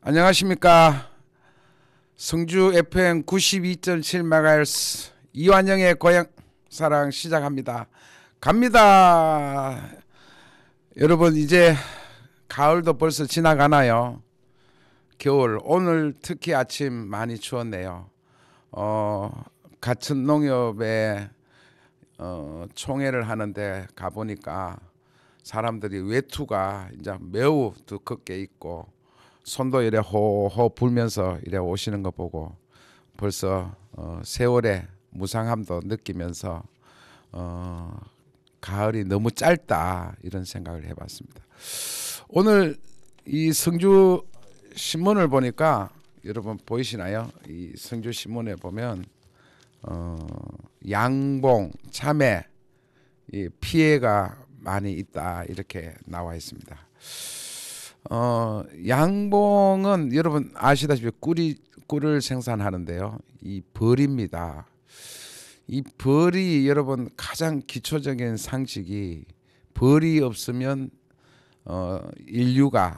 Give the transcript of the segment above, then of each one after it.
안녕하십니까. 성주 FM 92.7MHz 이완영의 고향사랑 시작합니다. 갑니다. 여러분, 이제 가을도 벌써 지나가나요? 겨울, 오늘 특히 아침 많이 추웠네요. 같은 농협에 총회를 하는데 가보니까 사람들이 외투가 이제 매우 두껍게 입고 손도 이래 호호 불면서 이래 오시는 거 보고 벌써 세월의 무상함도 느끼면서 가을이 너무 짧다 이런 생각을 해봤습니다. 오늘 이 성주 신문을 보니까 여러분 보이시나요? 이 성주 신문에 보면 양봉, 참외 이 피해가 많이 있다 이렇게 나와 있습니다. 양봉은 여러분 아시다시피 꿀을 생산하는데요. 이 벌입니다. 이 벌이 여러분 가장 기초적인 상식이 벌이 없으면 인류가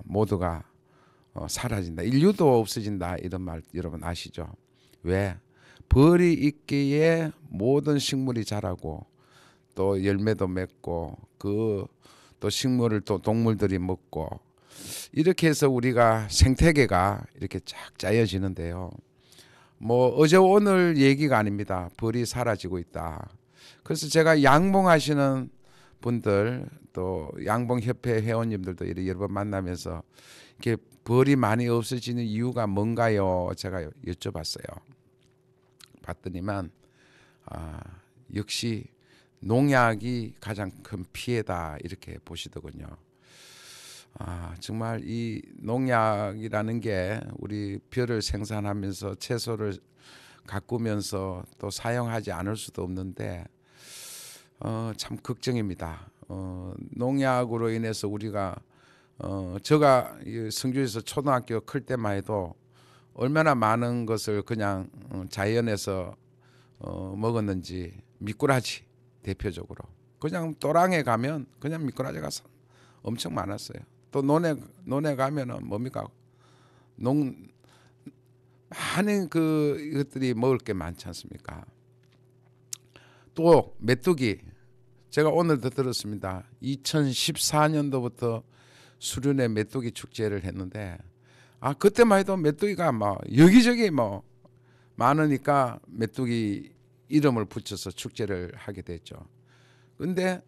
모두가 사라진다. 인류도 없어진다 이런 말 여러분 아시죠? 왜? 벌이 있기에 모든 식물이 자라고 또 열매도 맺고 또 식물을 또 동물들이 먹고 이렇게 해서 우리가 생태계가 이렇게 쫙 짜여지는데요. 뭐 어제 오늘 얘기가 아닙니다. 벌이 사라지고 있다. 그래서 제가 양봉하시는 분들 또 양봉협회 회원님들도 여러 번 만나면서 이렇게 벌이 많이 없어지는 이유가 뭔가요? 제가 여쭤봤어요. 봤더니만 역시 농약이 가장 큰 피해다 이렇게 보시더군요. 정말 이 농약이라는 게 우리 벼를 생산하면서 채소를 가꾸면서 또 사용하지 않을 수도 없는데 참 걱정입니다. 농약으로 인해서 우리가 제가 성주에서 초등학교 클 때만 해도 얼마나 많은 것을 그냥 자연에서 먹었는지 미꾸라지 대표적으로 그냥 또랑에 가면 그냥 미꾸라지가 엄청 많았어요. 또 논에 가면은 뭡니까 많은 이것들이 먹을 게 많지 않습니까? 또 메뚜기 제가 오늘도 들었습니다. 2014년도부터 수련회 메뚜기 축제를 했는데 그때만 해도 메뚜기가 막 여기저기 뭐 많으니까 메뚜기 이름을 붙여서 축제를 하게 됐죠. 근데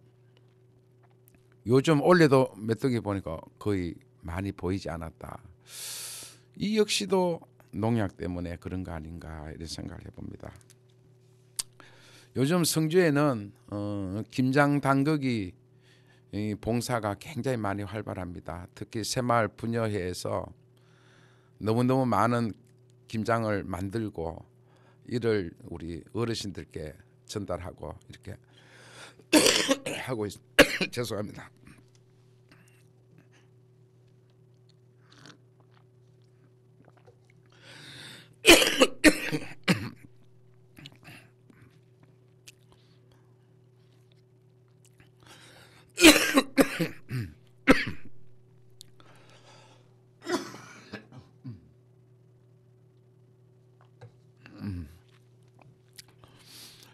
요즘 올해도 메뚜기 보니까 거의 많이 보이지 않았다. 이 역시도 농약 때문에 그런 거 아닌가 이런 생각을 해봅니다. 요즘 성주에는 김장 당근이 봉사가 굉장히 많이 활발합니다. 특히 새마을 분여회에서 너무너무 많은 김장을 만들고 이를 우리 어르신들께 전달하고 이렇게 하고 죄송합니다.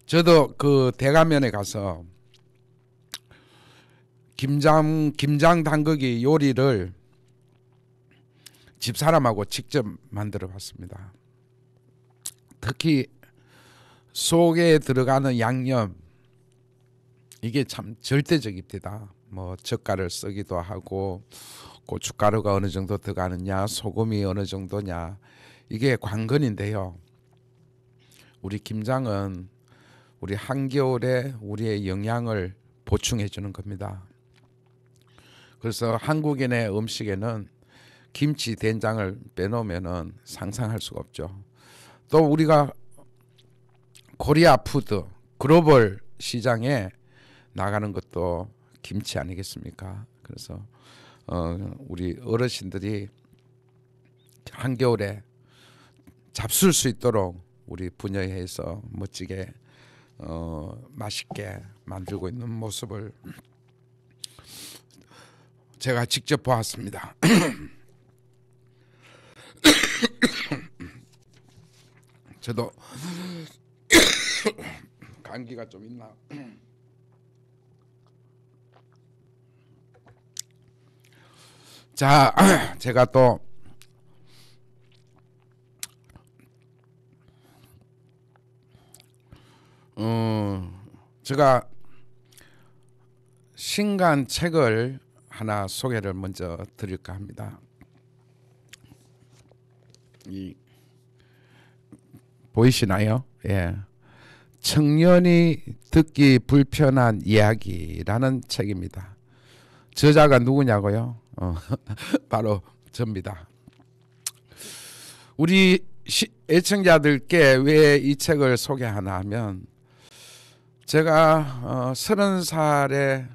저도 그 대가면에 가서 김장 담그기 요리를 집사람하고 직접 만들어 봤습니다. 특히 속에 들어가는 양념 이게 참 절대적입니다. 뭐 젓갈을 쓰기도 하고 고춧가루가 어느 정도 들어가느냐 소금이 어느 정도냐 이게 관건인데요. 우리 김장은 우리 한겨울에 우리의 영양을 보충해 주는 겁니다. 그래서 한국인의 음식에는 김치, 된장을 빼놓으면 상상할 수가 없죠. 또 우리가 코리아 푸드 글로벌 시장에 나가는 것도 김치 아니겠습니까? 그래서 우리 어르신들이 한겨울에 잡술 수 있도록 우리 분야에서 멋지게 맛있게 만들고 있는 모습을 제가 직접 보았습니다. 저도 감기가 좀 있나. 자, 제가 또 제가 신간 책을 하나 소개를 먼저 드릴까 합니다. 이 보이시나요? 예. 청년이 듣기 불편한 이야기라는 책입니다. 저자가 누구냐고요? 바로 접니다. 우리 애청자들께 왜 이 책을 소개하나 하면 제가 30살의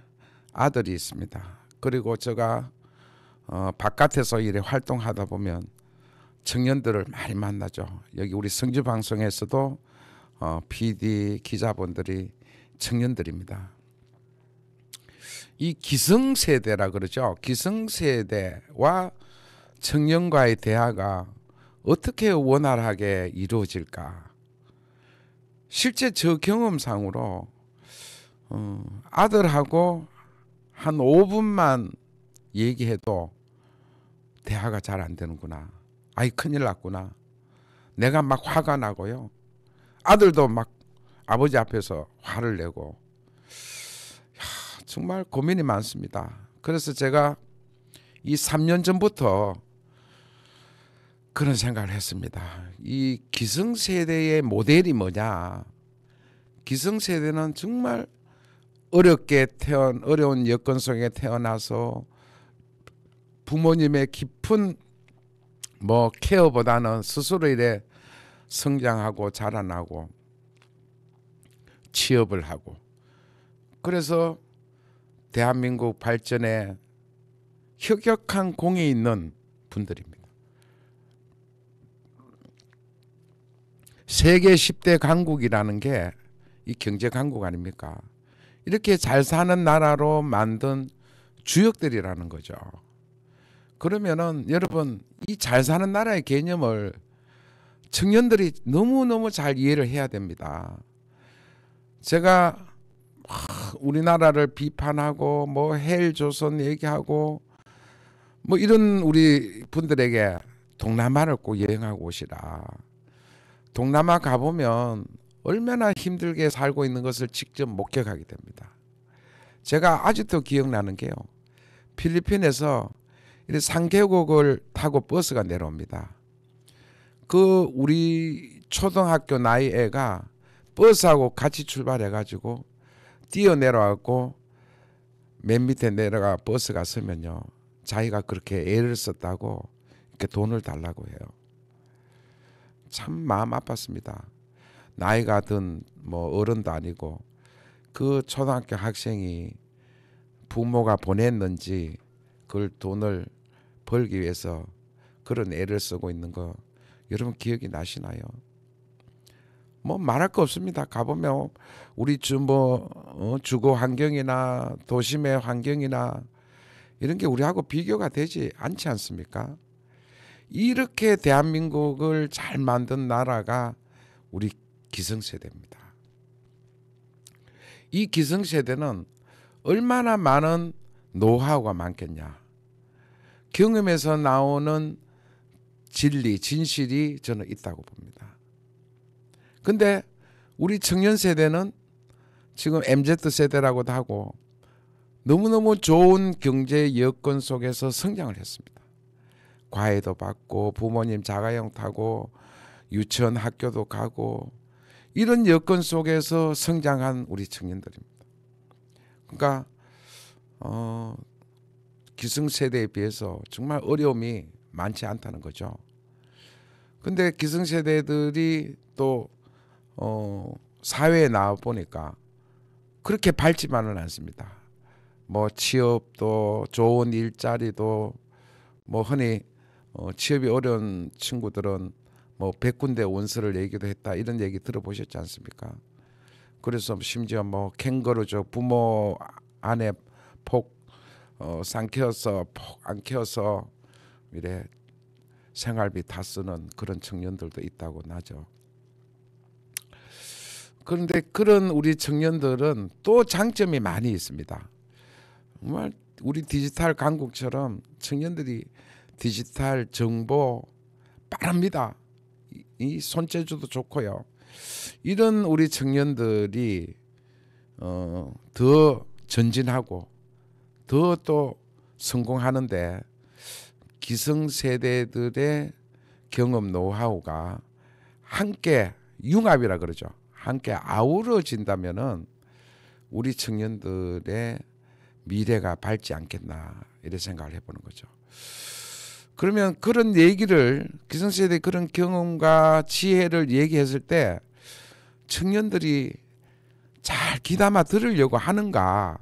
아들이 있습니다. 그리고 제가 바깥에서 일에 활동하다 보면 청년들을 많이 만나죠. 여기 우리 성주 방송에서도 PD 기자분들이 청년들입니다. 이 기성세대라 그러죠. 기성세대와 청년과의 대화가 어떻게 원활하게 이루어질까? 실제 저 경험상으로 아들하고 한 5분만 얘기해도 대화가 잘 안 되는구나. 아이 큰일 났구나. 내가 막 화가 나고요. 아들도 막 아버지 앞에서 화를 내고 정말 고민이 많습니다. 그래서 제가 이 3년 전부터 그런 생각을 했습니다. 이 기성세대의 모델이 뭐냐. 기성세대는 정말 어려운 여건 속에 태어나서 부모님의 깊은 케어보다는 스스로 이래 성장하고 자라나고 취업을 하고 그래서 대한민국 발전에 혁혁한 공이 있는 분들입니다. 세계 10대 강국이라는 게 이 경제 강국 아닙니까? 이렇게 잘 사는 나라로 만든 주역들이라는 거죠. 그러면은 여러분 이 잘 사는 나라의 개념을 청년들이 너무너무 잘 이해를 해야 됩니다. 제가 우리나라를 비판하고 헬조선 얘기하고 이런 우리 분들에게 동남아를 꼭 여행하고 오시라. 동남아 가보면 얼마나 힘들게 살고 있는 것을 직접 목격하게 됩니다. 제가 아직도 기억나는 게요. 필리핀에서 상계곡을 타고 버스가 내려옵니다. 우리 초등학교 나이 애가 버스하고 같이 출발해가지고 뛰어 내려가고 맨 밑에 내려가 버스가 서면요. 자기가 그렇게 애를 썼다고 이렇게 돈을 달라고 해요. 참 마음 아팠습니다. 나이가 든 어른도 아니고 그 초등학교 학생이 부모가 보냈는지 그걸 돈을 벌기 위해서 그런 애를 쓰고 있는 거 여러분 기억이 나시나요? 말할 거 없습니다. 가보면 우리 주거 환경이나 도심의 환경이나 이런 게 우리하고 비교가 되지 않지 않습니까? 이렇게 대한민국을 잘 만든 나라가 우리 기성세대입니다. 이 기성세대는 얼마나 많은 노하우가 많겠냐. 경험에서 나오는 진리, 진실이 저는 있다고 봅니다. 근데 우리 청년 세대는 지금 MZ세대라고도 하고 너무너무 좋은 경제 여건 속에서 성장을 했습니다. 과외도 받고 부모님 자가용 타고 유치원 학교도 가고 이런 여건 속에서 성장한 우리 청년들입니다. 그러니까 기성세대에 비해서 정말 어려움이 많지 않다는 거죠. 근데 기성세대들이 또 사회에 나와 보니까 그렇게 밝지만은 않습니다. 취업도 좋은 일자리도 흔히 취업이 어려운 친구들은 100군데 원서를 내기도 했다 이런 얘기 들어보셨지 않습니까? 그래서 심지어 캥거루족 부모 아내 쌍키워서 안 키워서 이래 생활비 다 쓰는 그런 청년들도 있다고 나죠. 그런데 그런 우리 청년들은 또 장점이 많이 있습니다. 정말 우리 디지털 강국처럼 청년들이 디지털 정보 빠릅니다. 이 손재주도 좋고요. 이런 우리 청년들이 더 전진하고 더 또 성공하는데 기성세대들의 경험 노하우가 함께 융합이라 그러죠. 함께 아우러진다면은 우리 청년들의 미래가 밝지 않겠나 이런 생각을 해보는 거죠. 그러면 그런 얘기를 기성세대의 그런 경험과 지혜를 얘기했을 때 청년들이 잘 귀담아 들으려고 하는가?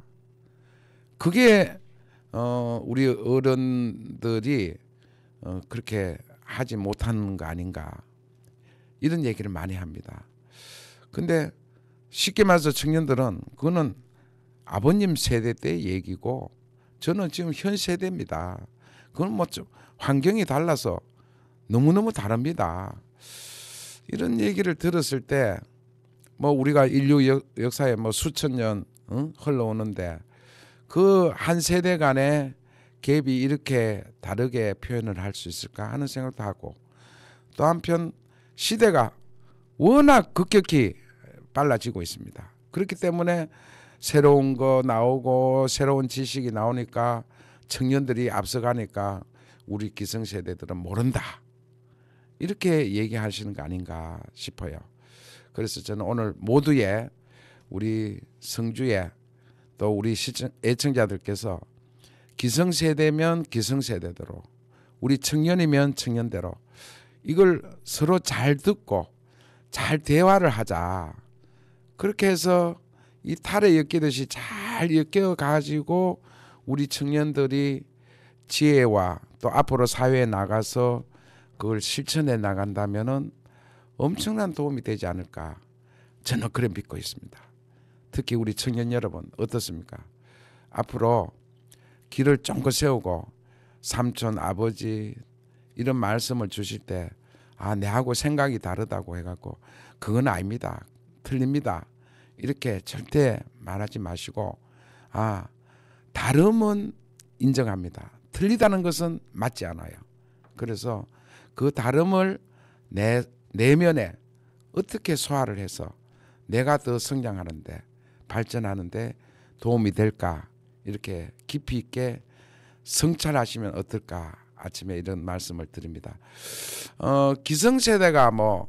그게 우리 어른들이 그렇게 하지 못하는 거 아닌가? 이런 얘기를 많이 합니다. 근데 쉽게 말해서 청년들은 그거는 아버님 세대 때 얘기고 저는 지금 현 세대입니다. 그건 뭐 좀 환경이 달라서 너무너무 다릅니다. 이런 얘기를 들었을 때 뭐 우리가 인류 역사에 뭐 수천 년 흘러오는데 그 한 세대 간의 갭이 이렇게 다르게 표현을 할 수 있을까 하는 생각도 하고 또 한편 시대가 워낙 급격히 빨라지고 있습니다. 그렇기 때문에 새로운 거 나오고 새로운 지식이 나오니까 청년들이 앞서가니까 우리 기성세대들은 모른다. 이렇게 얘기하시는 거 아닌가 싶어요. 그래서 저는 오늘 모두의 우리 성주에 또 우리 애청자들께서 기성세대면 기성세대대로 우리 청년이면 청년대로 이걸 서로 잘 듣고 잘 대화를 하자. 그렇게 해서 이 탈에 엮이듯이 잘 엮여가지고 우리 청년들이 지혜와 또 앞으로 사회에 나가서 그걸 실천해 나간다면은 엄청난 도움이 되지 않을까 저는 그래 믿고 있습니다. 특히 우리 청년 여러분 어떻습니까? 앞으로 길을 쫑긋 세우고 삼촌 아버지 이런 말씀을 주실 때 내하고 생각이 다르다고 해갖고 그건 아닙니다. 틀립니다. 이렇게 절대 말하지 마시고 다름은 인정합니다. 틀리다는 것은 맞지 않아요. 그래서 그 다름을 내면에 어떻게 소화를 해서 내가 더 성장하는데 발전하는데 도움이 될까 이렇게 깊이 있게 성찰하시면 어떨까 아침에 이런 말씀을 드립니다. 기성세대가 뭐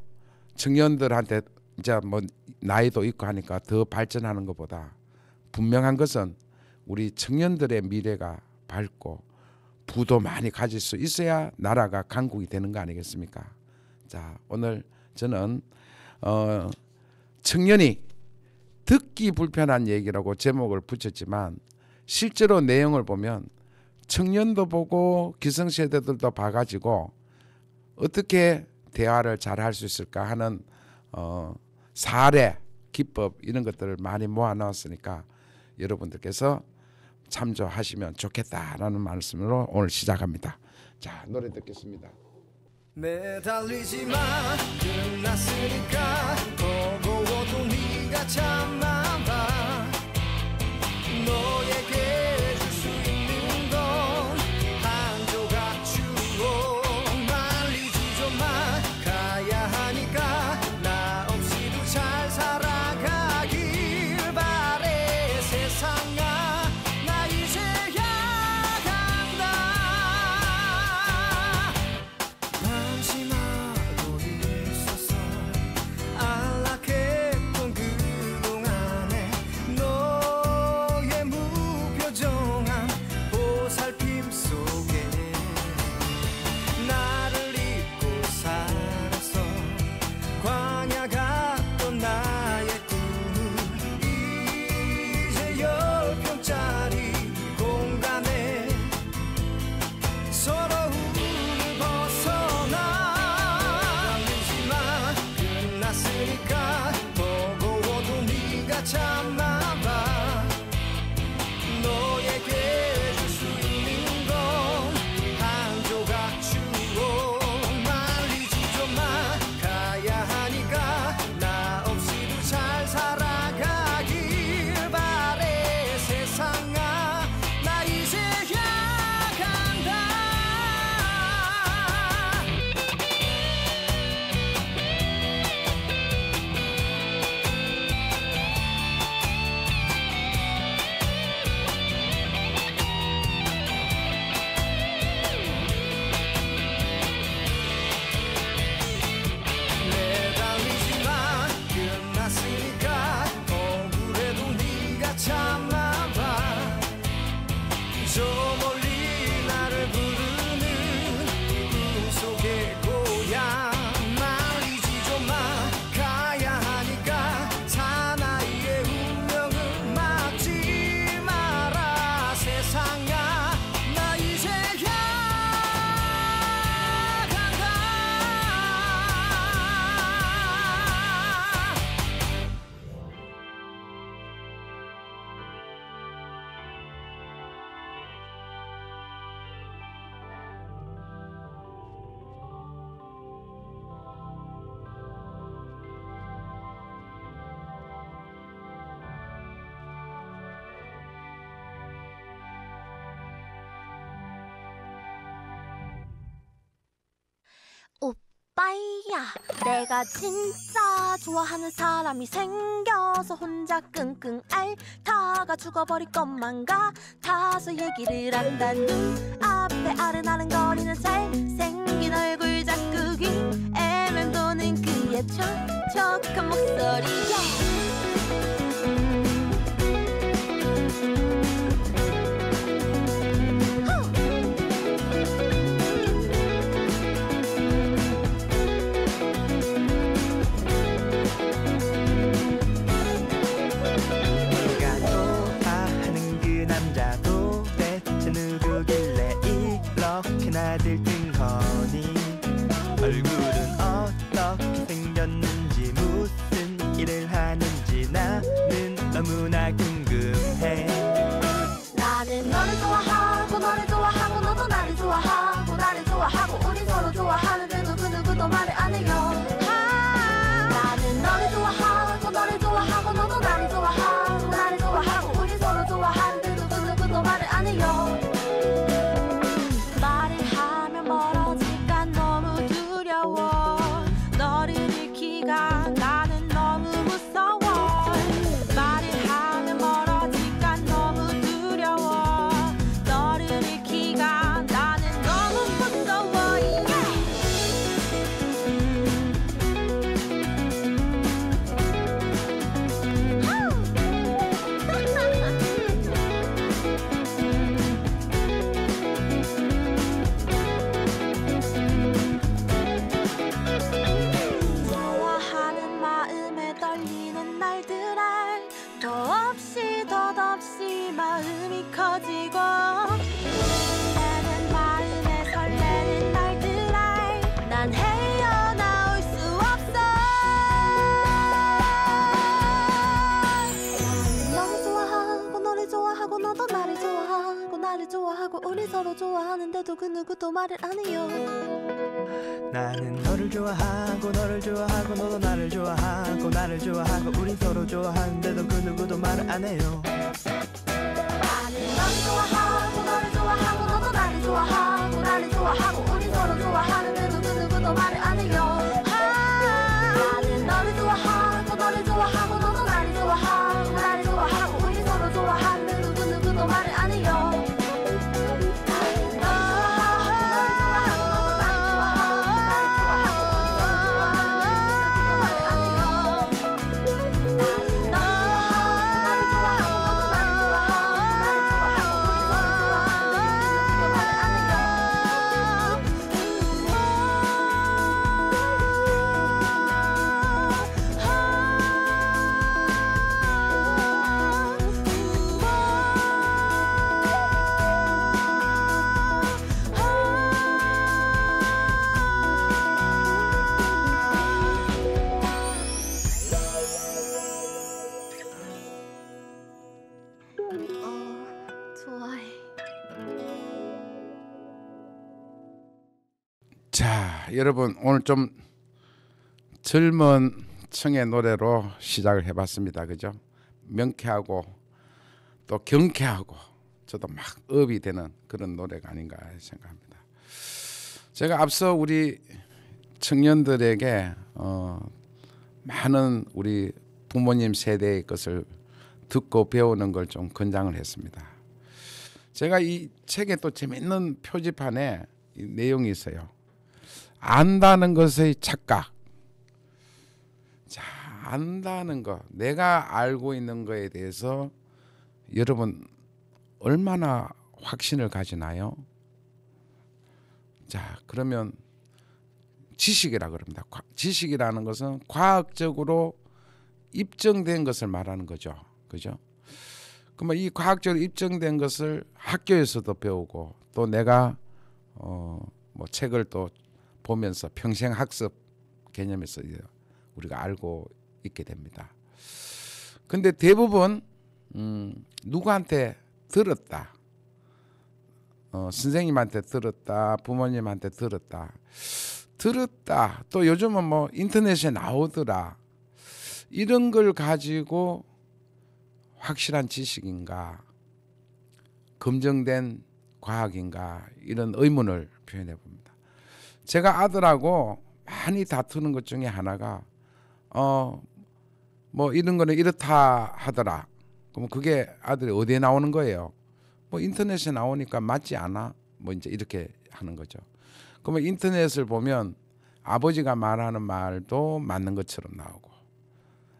청년들한테 이제 뭐 나이도 있고 하니까 더 발전하는 것보다 분명한 것은 우리 청년들의 미래가 밝고 부도 많이 가질 수 있어야 나라가 강국이 되는 거 아니겠습니까? 자, 오늘 저는 청년이 듣기 불편한 얘기라고 제목을 붙였지만 실제로 내용을 보면 청년도 보고 기성세대들도 봐가지고 어떻게 대화를 잘 할 수 있을까 하는 사례, 기법 이런 것들을 많이 모아놨으니까 여러분들께서 참조하시면 좋겠다라는 말씀으로 오늘 시작합니다. 자, 노래 듣겠습니다. 매달리지 마 끝났으니까 버거워도 네가 참아봐 너에게 줄 수 있는 건 한 조각 주고 말리지 좀 마 가야 하니까 나 없이도 잘 살아가길 바래 세상아 나 이제야 간다 방심하고 있었어 안락했던 그동안 아이야 내가 진짜 좋아하는 사람이 생겨서 혼자 끙끙 앓다가 죽어버릴 것만 같아서 얘기를 한다. 눈앞에 아른아른거리는 잘생긴 얼굴 자꾸 귀에 맴도는 그의 촉촉한 목소리 들뜬거니 얼굴은 어떻게 생겼는지 무슨 일을 하는지 나는 너무나 궁금해. 나는 너를 좋아하고 너를 좋아하고 너도 나를 좋아하고 나를 좋아하고 우리 서로 좋아하는데도 그 누구도 말을 안 해요. 나는 너를 좋아하고 너를 좋아하고 너도 나를 좋아하고 나를 좋아하고 우리 서로 좋아하는데도 그 누구도 말을 안 해요. 멀어질까 너무 두려워. 너를 잃기가 나는 너무 무서워. 말을 하면 멀어질까 너무 두려워. 너를 잃기가 나는 너무 무서워. 덧없이 마음이 커지고 설레는 마음에 설레는 날들에 난 헤어나올 수 없어. 너를 좋아하고 너를 좋아하고 너도 나를 좋아하고 나를 좋아하고 우리 서로 좋아하는데도 그 누구도 말을 안 해요. 나는 너를 좋아하고 너를 좋아하고 너도 나를 좋아하고 나를 좋아하고 우리 서로 좋아하는데도 그 누구도 말을 안 해요. 나는 너를 좋아하고 너를 좋아하고 너도 나를 좋아하고 나를 좋아하고 우리 서로 좋아하는데도 그 누구도 말을 안 해요. 나는 너를 좋아하고 너를 좋아하고 너도 나를 좋아하고 나를 좋아하고 우리 서로 좋아하는데도 그 누구도 말을 안 해요. 좋아해. 자, 여러분 오늘 좀 젊은 층의 노래로 시작을 해봤습니다. 그죠? 명쾌하고 또 경쾌하고 저도 막 업이 되는 그런 노래가 아닌가 생각합니다. 제가 앞서 우리 청년들에게 많은 우리 부모님 세대의 것을 듣고 배우는 걸 좀 권장을 했습니다. 제가 이 책에 또 재밌는 표지판에 이 내용이 있어요. 안다는 것의 착각. 자, 안다는 것, 내가 알고 있는 거에 대해서 여러분 얼마나 확신을 가지나요? 자, 그러면 지식이라 그럽니다. 지식이라는 것은 과학적으로 입증된 것을 말하는 거죠. 그죠? 그러면 이 과학적으로 입증된 것을 학교에서도 배우고 또 내가 뭐 책을 또 보면서 평생 학습 개념에서 우리가 알고 있게 됩니다. 근데 대부분 누구한테 들었다, 선생님한테 들었다, 부모님한테 들었다, 또 요즘은 뭐 인터넷에 나오더라, 이런 걸 가지고 확실한 지식인가, 검증된 과학인가, 이런 의문을 표현해 봅니다. 제가 아들하고 많이 다투는 것 중에 하나가 뭐 이런 거는 이렇다 하더라. 그럼 그게 아들이 어디에 나오는 거예요? 뭐 인터넷에 나오니까 맞지 않아? 뭐 이제 이렇게 하는 거죠. 그러면 인터넷을 보면 아버지가 말하는 말도 맞는 것처럼 나오고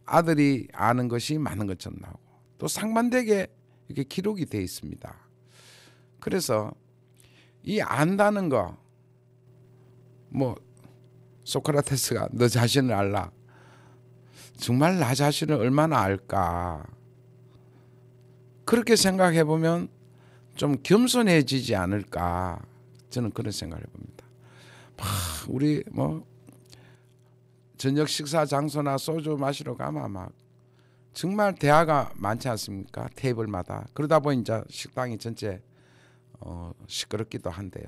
아들이 아는 것이 맞는 것처럼 나오고 또 상반되게 이렇게 기록이 돼 있습니다. 그래서 이 안다는 거, 뭐 소크라테스가 너 자신을 알라. 정말 나 자신을 얼마나 알까? 그렇게 생각해 보면 좀 겸손해지지 않을까? 저는 그런 생각을 해봅니다. 우리 뭐 저녁 식사 장소나 소주 마시러 가면 막 정말 대화가 많지 않습니까? 테이블마다. 그러다 보니 이제 식당이 전체 시끄럽기도 한데요.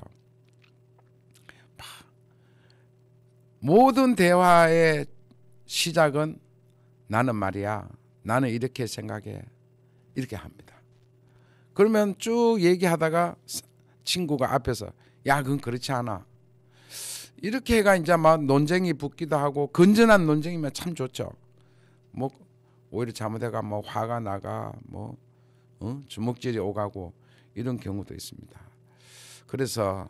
모든 대화의 시작은 나는 말이야. 나는 이렇게 생각해. 이렇게 합니다. 그러면 쭉 얘기하다가 친구가 앞에서 야, 그건 그렇지 않아. 이렇게 해가 이제 막 논쟁이 붙기도 하고 건전한 논쟁이면 참 좋죠. 뭐 오히려 잘못해가 뭐 화가 나가 뭐 주먹질이 오가고 이런 경우도 있습니다. 그래서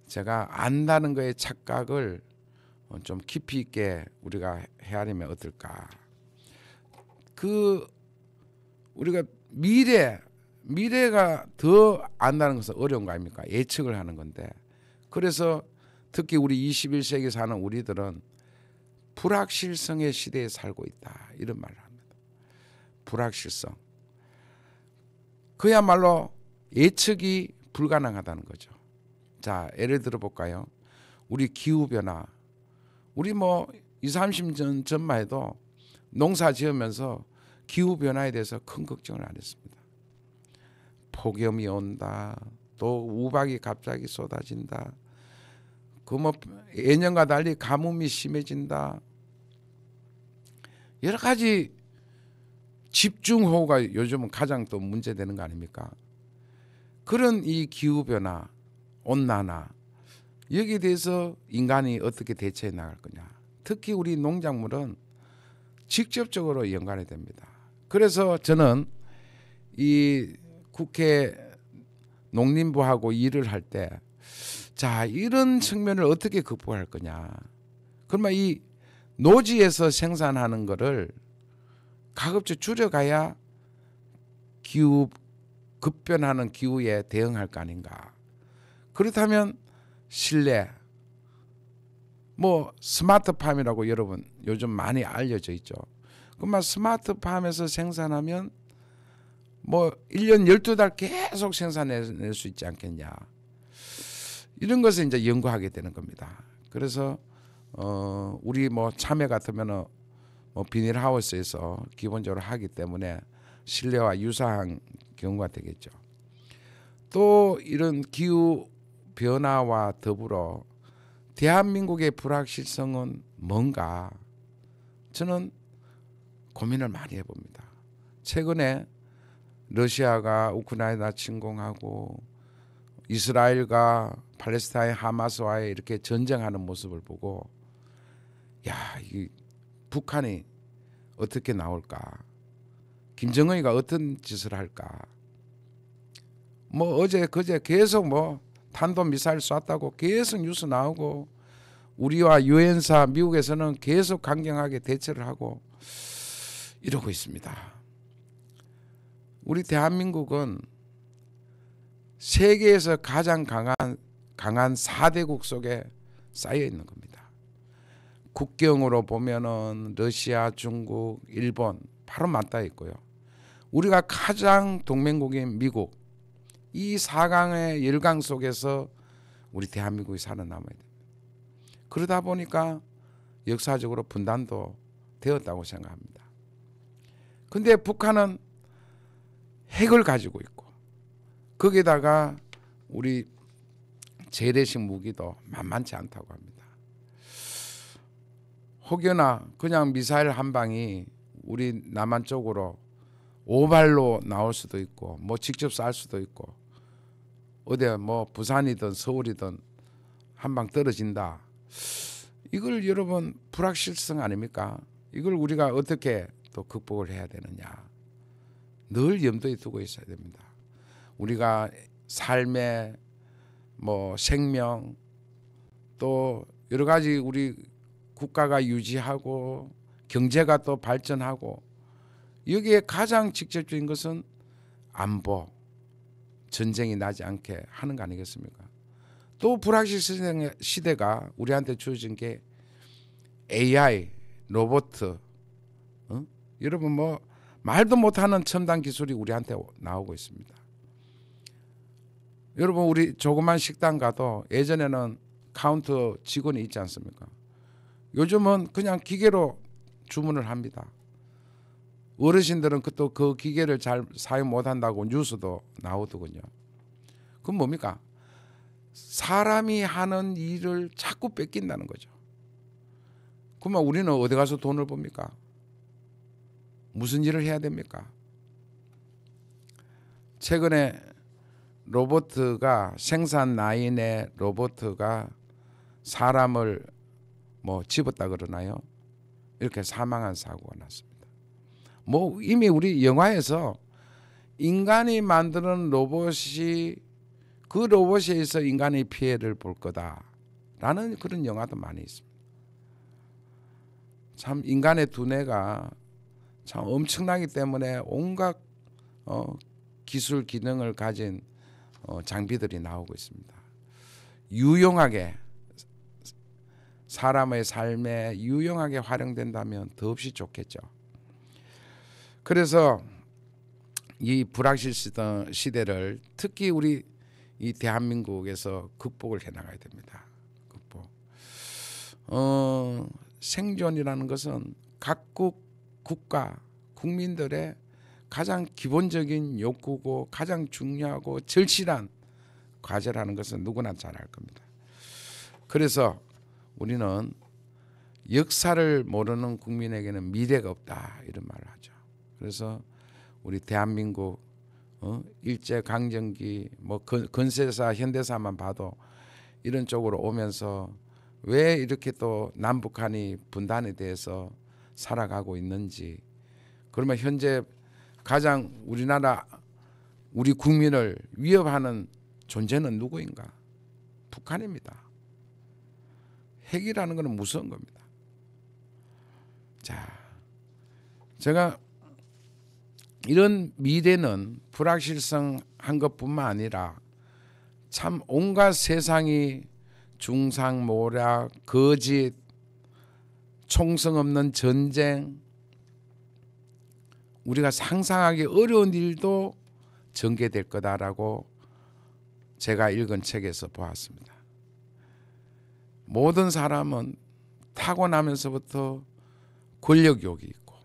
제가 안다는 거에 착각을 좀 깊이 있게 우리가 헤아리면 어떨까? 우리가 미래가 더 안다는 것은 어려운 거 아닙니까? 예측을 하는 건데. 그래서 특히 우리 21세기 사는 우리들은 불확실성의 시대에 살고 있다. 이런 말을 합니다. 불확실성. 그야말로 예측이 불가능하다는 거죠. 자, 예를 들어 볼까요? 우리 기후변화. 우리 뭐 20, 30년 전만 해도 농사 지으면서 기후변화에 대해서 큰 걱정을 안 했습니다. 폭염이 온다. 또 우박이 갑자기 쏟아진다. 그 뭐 예년과 달리 가뭄이 심해진다. 여러 가지 집중호우가 요즘은 가장 또 문제되는 거 아닙니까? 그런 이 기후변화, 온난화 여기에 대해서 인간이 어떻게 대처해 나갈 거냐. 특히 우리 농작물은 직접적으로 연관이 됩니다. 그래서 저는 이 국회 농림부하고 일을 할 때 자, 이런 측면을 어떻게 극복할 거냐. 그러면 이 노지에서 생산하는 거를 가급적 줄여가야 급변하는 기후에 대응할 거 아닌가. 그렇다면 실내 뭐 스마트팜이라고 여러분 요즘 많이 알려져 있죠. 그러면 스마트팜에서 생산하면 뭐 1년 12달 계속 생산해낼 수 있지 않겠냐. 이런 것을 이제 연구하게 되는 겁니다. 그래서 우리 뭐 참외 같으면은 뭐 비닐하우스에서 기본적으로 하기 때문에 실내와 유사한 경우가 되겠죠. 또 이런 기후 변화와 더불어 대한민국의 불확실성은 뭔가 저는 고민을 많이 해봅니다. 최근에 러시아가 우크라이나 침공하고 이스라엘과 팔레스타인 하마스와의 이렇게 전쟁하는 모습을 보고 야, 이 북한이 어떻게 나올까? 김정은이가 어떤 짓을 할까? 뭐 어제 그제 계속 뭐 탄도미사일 쐈다고 계속 뉴스 나오고 우리와 유엔사 미국에서는 계속 강경하게 대처를 하고 이러고 있습니다. 우리 대한민국은 세계에서 가장 강한 4대국 속에 쌓여 있는 겁니다. 국경으로 보면은 러시아, 중국, 일본 바로 맞닿아 있고요. 우리가 가장 동맹국인 미국, 이 4강의 열강 속에서 우리 대한민국이 살아남아야 됩니다. 그러다 보니까 역사적으로 분단도 되었다고 생각합니다. 근데 북한은 핵을 가지고 있고 거기다가 우리 재래식 무기도 만만치 않다고 합니다. 혹여나 그냥 미사일 한 방이 우리 남한 쪽으로 오발로 나올 수도 있고 뭐 직접 쌀 수도 있고 어디 뭐 부산이든 서울이든 한 방 떨어진다. 이걸 여러분 불확실성 아닙니까? 이걸 우리가 어떻게 또 극복을 해야 되느냐. 늘 염두에 두고 있어야 됩니다. 우리가 삶의 생명 또 여러 가지 우리 국가가 유지하고 경제가 또 발전하고 여기에 가장 직접적인 것은 안보, 전쟁이 나지 않게 하는 거 아니겠습니까? 또 불확실 시대가 우리한테 주어진 게 AI, 로봇, 여러분 말도 못하는 첨단 기술이 우리한테 나오고 있습니다. 여러분 우리 조그만 식당 가도 예전에는 카운터 직원이 있지 않습니까? 요즘은 그냥 기계로 주문을 합니다. 어르신들은 또 그 기계를 잘 사용 못한다고 뉴스도 나오더군요. 그건 뭡니까? 사람이 하는 일을 자꾸 뺏긴다는 거죠. 그러면 우리는 어디 가서 돈을 봅니까? 무슨 일을 해야 됩니까? 최근에 로봇가 생산 라인에 로봇가 사람을 집었다 그러나요? 이렇게 사망한 사고가 났습니다. 이미 우리 영화에서 인간이 만드는 로봇이 그 로봇에 의해서 인간의 피해를 볼 거다라는 그런 영화도 많이 있습니다. 참 인간의 두뇌가 참 엄청나기 때문에 온갖 기술 기능을 가진 장비들이 나오고 있습니다. 유용하게 사람의 삶에 유용하게 활용된다면 더없이 좋겠죠. 그래서 이 불확실 시대를 특히 우리 이 대한민국에서 극복을 해나가야 됩니다. 극복. 생존이라는 것은 각국 국가 국민들의 가장 기본적인 욕구고 가장 중요하고 절실한 과제라는 것은 누구나 잘 알 겁니다. 그래서 우리는 역사를 모르는 국민에게는 미래가 없다 이런 말을 하죠. 그래서 우리 대한민국 일제강점기 건세사 현대사만 봐도 이런 쪽으로 오면서 왜 이렇게 또 남북한이 분단에 대해서 살아가고 있는지, 그러면 현재 가장 우리 국민을 위협하는 존재는 누구인가? 북한입니다. 핵이라는 것은 무서운 겁니다. 자, 제가 이런 미래는 불확실성한 것뿐만 아니라 참 온갖 세상이 중상모략, 거짓, 총성 없는 전쟁, 우리가 상상하기 어려운 일도 전개될 거다라고 제가 읽은 책에서 보았습니다. 모든 사람은 타고나면서부터 권력욕이 있고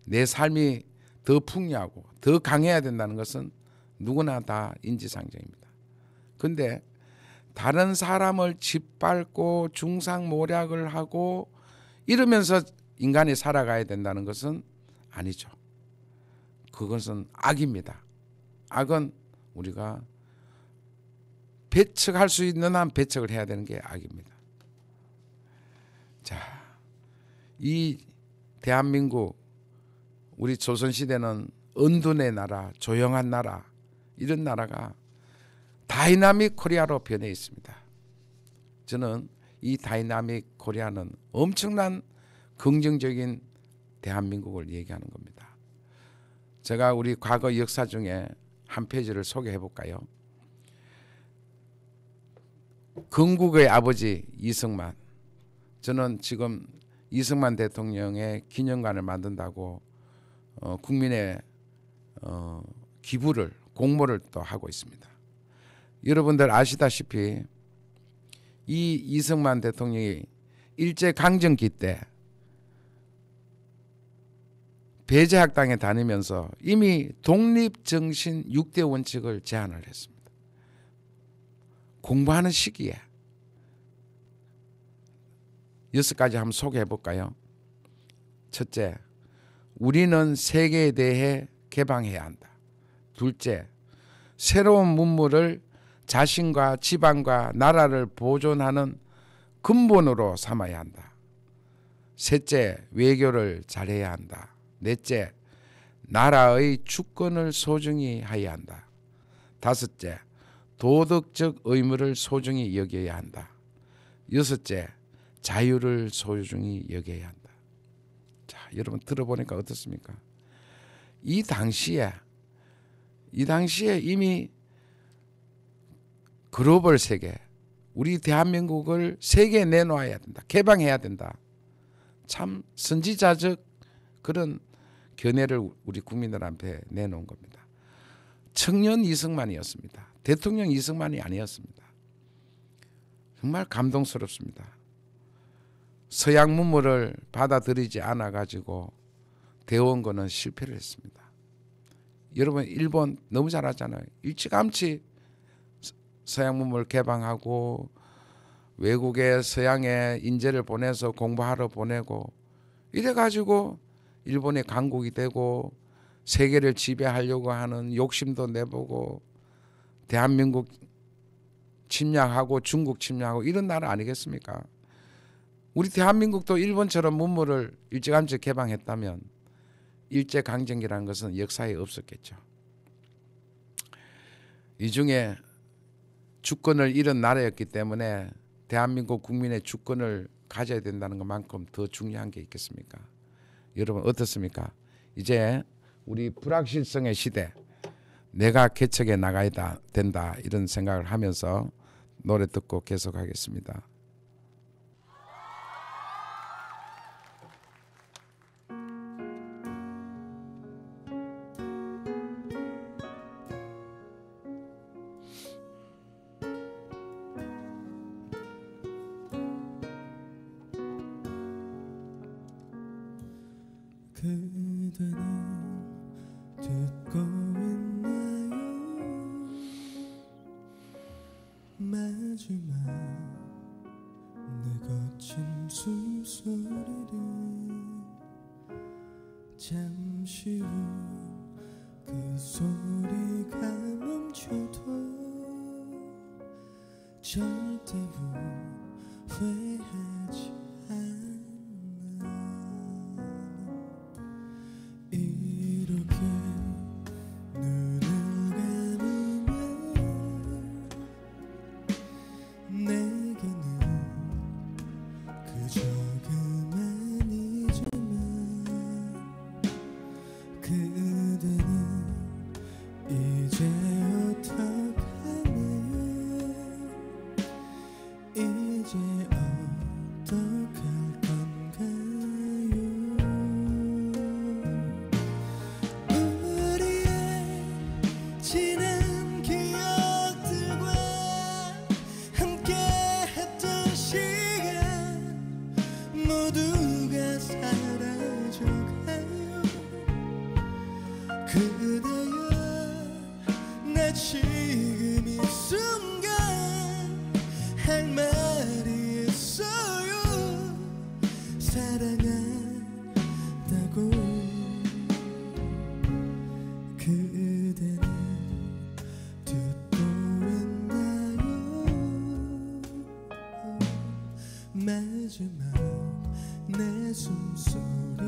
내 삶이 더 풍요하고 더 강해야 된다는 것은 누구나 다 인지상정입니다. 그런데 다른 사람을 짓밟고 중상모략을 하고 이러면서 인간이 살아가야 된다는 것은 아니죠. 그것은 악입니다. 악은 우리가 배척할 수 있는 한 배척을 해야 되는 게 악입니다. 자, 이 대한민국 우리 조선시대는 은둔의 나라, 조용한 나라, 이런 나라가 다이나믹 코리아로 변해 있습니다. 저는 이 다이나믹 코리아는 엄청난 긍정적인 대한민국을 얘기하는 겁니다. 제가 우리 과거 역사 중에 한 페이지를 소개해 볼까요? 건국의 아버지 이승만, 저는 지금 이승만 대통령의 기념관을 만든다고 국민의 기부를 공모를 또 하고 있습니다. 여러분들 아시다시피 이 이승만 대통령이 일제강점기 때 배제학당에 다니면서 이미 독립정신 6대 원칙을 제안을 했습니다. 공부하는 시기에 6가지 한번 소개해 볼까요? 첫째, 우리는 세계에 대해 개방해야 한다. 둘째, 새로운 문물을 자신과 지방과 나라를 보존하는 근본으로 삼아야 한다. 셋째, 외교를 잘해야 한다. 넷째, 나라의 주권을 소중히 해야 한다. 다섯째, 도덕적 의무를 소중히 여겨야 한다. 여섯째, 자유를 소중히 여겨야 한다. 자, 여러분 들어보니까 어떻습니까? 이 당시에 이미 글로벌 세계, 우리 대한민국을 세계에 내놓아야 된다. 개방해야 된다. 참 선지자적 그런 견해를 우리 국민들한테 내놓은 겁니다. 청년 이승만이었습니다. 대통령 이승만이 아니었습니다. 정말 감동스럽습니다. 서양 문물을 받아들이지 않아 가지고 대원군은 실패를 했습니다. 여러분 일본 너무 잘하잖아요. 일찌감치 서양 문물 개방하고 외국에 서양에 인재를 보내서 공부하러 보내고 이래 가지고 일본의 강국이 되고 세계를 지배하려고 하는 욕심도 내보고 대한민국 침략하고 중국 침략하고 이런 나라 아니겠습니까? 우리 대한민국도 일본처럼 문물을 일찌감치 개방했다면 일제강점기라는 것은 역사에 없었겠죠. 이 중에 주권을 잃은 나라였기 때문에 대한민국 국민의 주권을 가져야 된다는 것만큼 더 중요한 게 있겠습니까? 여러분 어떻습니까? 이제 우리 불확실성의 시대, 내가 개척해 나가야 된다 이런 생각을 하면서 노래 듣고 계속하겠습니다. 그대는 듣고 있나요? 마지막 내 거친 숨소리를 잠시 후 그 소리가 멈춰도 절대 후회하지 않아. 이렇게 눈을 감으면 내게는 그저 그만이지만 그대는 이제 어떡하나요? 이제 어떡할 건가요? 우리의 지난 기억들과 함께했던 시간 모두가 사라져가요. 그대여 나 지금 이 순간 할 말이 있어요. 사랑한다고. 그대는 듣고 있나요? 마지막 내 숨소리를.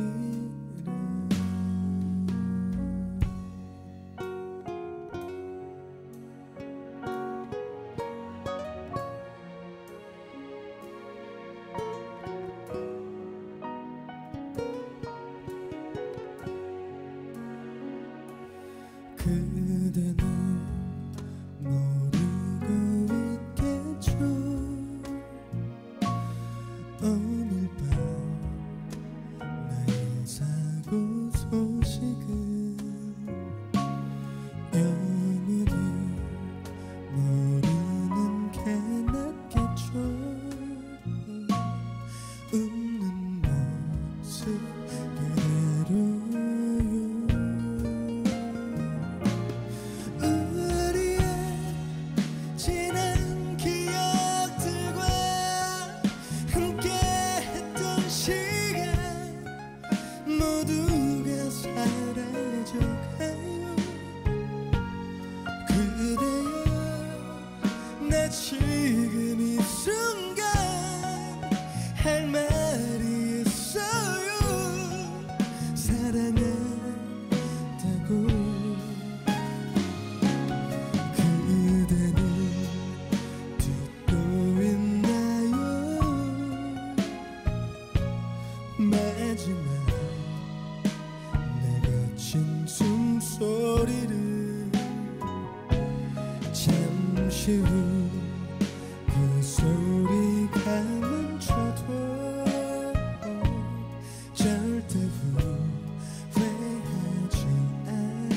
그대는 모르고 있겠죠. 오늘 밤 나의 사고 소식은 영원히 모르는 게 낫겠죠. 웃는 모습 그대로요. 아쉬운 그 소리가 멈춰도 절대 후회하지 않아.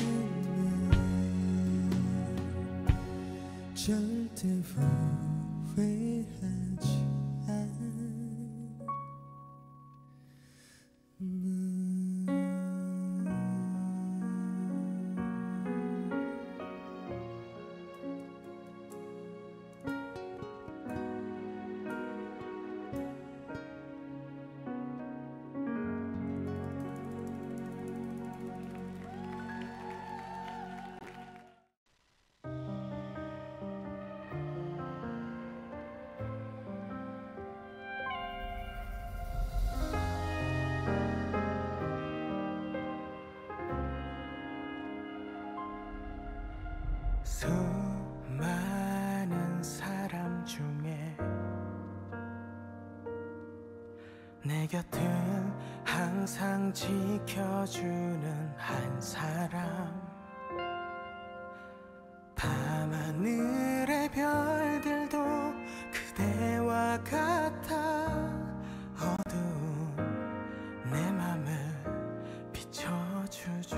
절대 후회하지 않아. 수많은 사람 중에 내 곁을 항상 지켜주는 한 사람. 밤하늘의 별들도 그대와 같아 어두운 내 맘을 비춰주죠.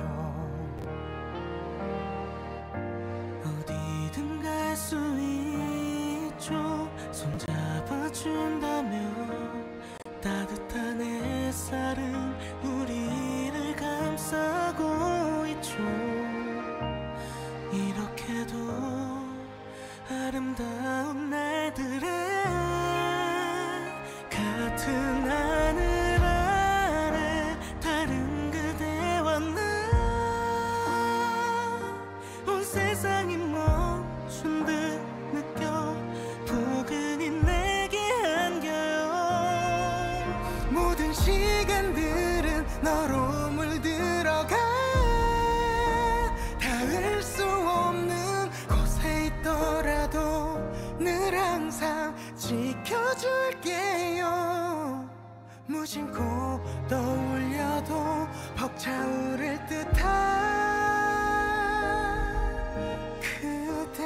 어디든 갈 수 있죠. 손잡아준다면 따뜻한 햇살은 우리를 감싸고 있죠. 이렇게도 아름다운 날들에 같은 하늘 아래 다른 그대와 나 온 세상이 멈춘 듯 느껴 포근히 내게 안겨요. 모든 시간들은 너로 물들어가 닿을 수 없는 곳에 있더라도 늘 항상 지켜줄게요. 무심코 떠올려도 벅차오를 듯한 그대.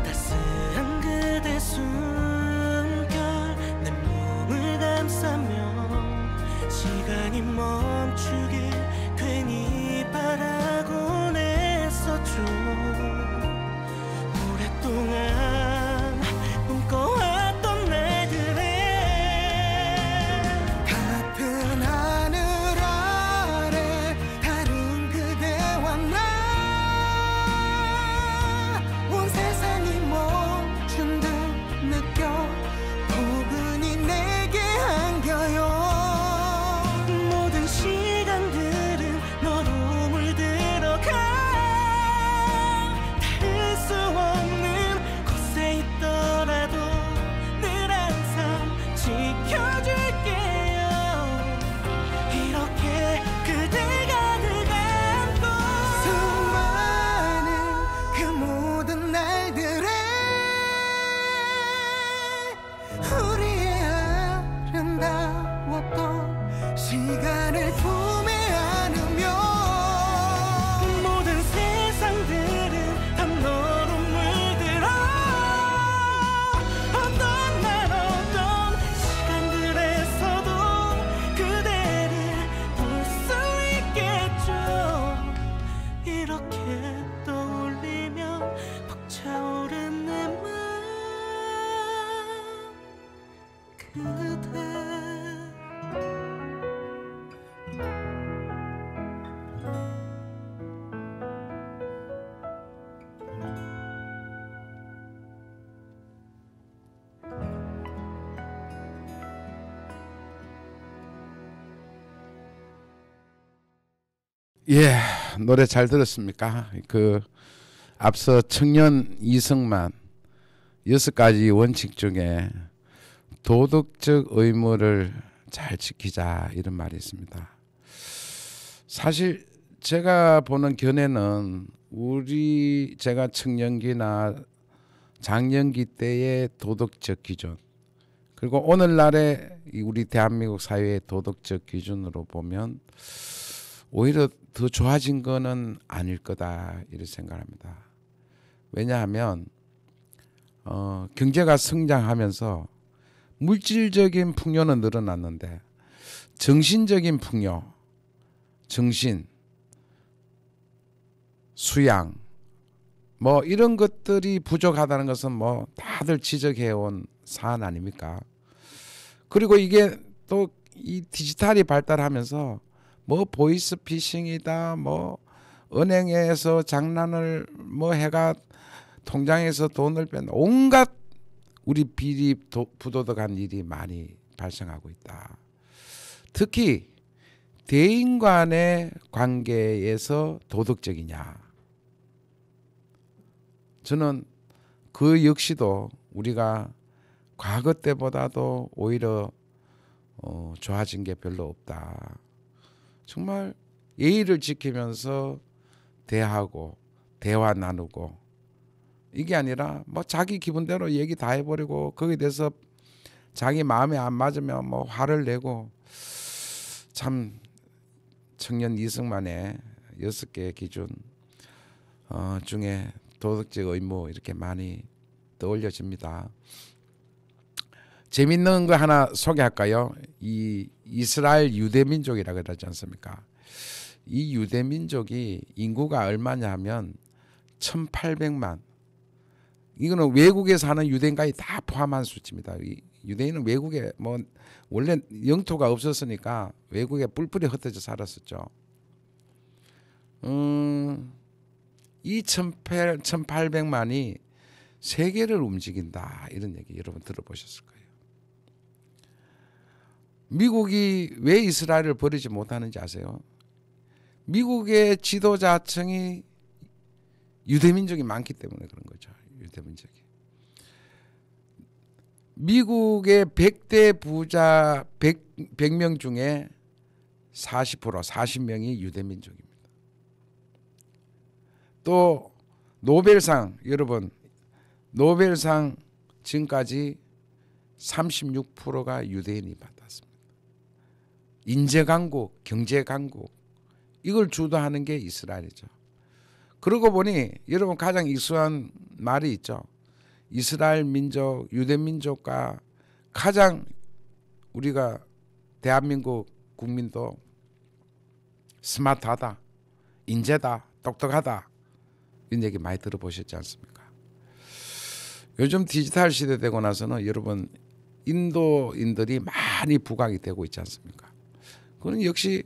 따스한 그대 숨결 내 몸을 감싸며 시간이 멈추길 괜히 바라곤 했었죠. 오랫동안 꿈꿔왔던 날들에 같은 하늘 아래 다른 그대와 나 온 세상이 멈춘 듯 느껴 포근히 내게 안겨요. 모든 시간들은 너로 물들어가 닿을 수 없는 곳에 있더라도 늘 항상 지켜줄게요. 이렇게 그대가 들어간 수많은 그 모든 날들에 우리의 아름다웠던 시간을 품에 안으며 모든 세상들은 다 너로 물들어 어떤 날 어떤 시간들에서도 그대를 볼 수 있겠죠. 이렇게 떠올리면 벅차오른 내 맘 그대. 예, 노래 잘 들었습니까? 그 앞서 청년 이승만 6가지 원칙 중에 도덕적 의무를 잘 지키자 이런 말이 있습니다. 사실 제가 보는 견해는 제가 청년기나 장년기 때의 도덕적 기준 그리고 오늘날의 우리 대한민국 사회의 도덕적 기준으로 보면 오히려 더 좋아진 거는 아닐 거다 이렇게 생각합니다. 왜냐하면 경제가 성장하면서 물질적인 풍요는 늘어났는데 정신적인 풍요, 정신, 수양 뭐 이런 것들이 부족하다는 것은 뭐 다들 지적해온 사안 아닙니까? 그리고 이게 또 이 디지털이 발달하면서 뭐 보이스피싱이다 뭐 은행에서 장난을 뭐 해가 통장에서 돈을 뺀다 온갖 우리 비리 부도덕한 일이 많이 발생하고 있다. 특히 대인 간의 관계에서 도덕적이냐 저는 그 역시도 우리가 과거 때보다도 오히려 좋아진 게 별로 없다. 정말 예의를 지키면서 대하고 대화 나누고 이게 아니라 뭐 자기 기분대로 얘기 다 해버리고 거기에 대해서 자기 마음에 안 맞으면 뭐 화를 내고 참 청년 이승만의 6개 기준 중에 도덕적 의무 이렇게 많이 떠올려집니다. 재밌는 거 하나 소개할까요? 이 이스라엘 유대민족이라고 그러지 않습니까? 이 유대민족이 인구가 얼마냐 하면 1800만 이거는 외국에 사는 유대인까지 다 포함한 수치입니다. 유대인은 외국에 뭐 원래 영토가 없었으니까 외국에 뿔뿔이 흩어져 살았었죠. 이 1800만이 세계를 움직인다 이런 얘기 여러분 들어보셨을 거예요. 미국이 왜 이스라엘을 버리지 못하는지 아세요? 미국의 지도자층이 유대민족이 많기 때문에 그런 거죠. 유대민족이. 미국의 100대 부자 100명 중에 40명이 유대민족입니다. 또 노벨상 여러분 노벨상 지금까지 36%가 유대인이 받았습니다. 인재강국, 경제강국 이걸 주도하는 게 이스라엘이죠. 그러고 보니 여러분 가장 익숙한 말이 있죠. 이스라엘 민족, 유대민족과 가장 우리가 대한민국 국민도 스마트하다, 인재다, 똑똑하다 이런 얘기 많이 들어보셨지 않습니까? 요즘 디지털 시대 되고 나서는 여러분 인도인들이 많이 부각이 되고 있지 않습니까? 그건 역시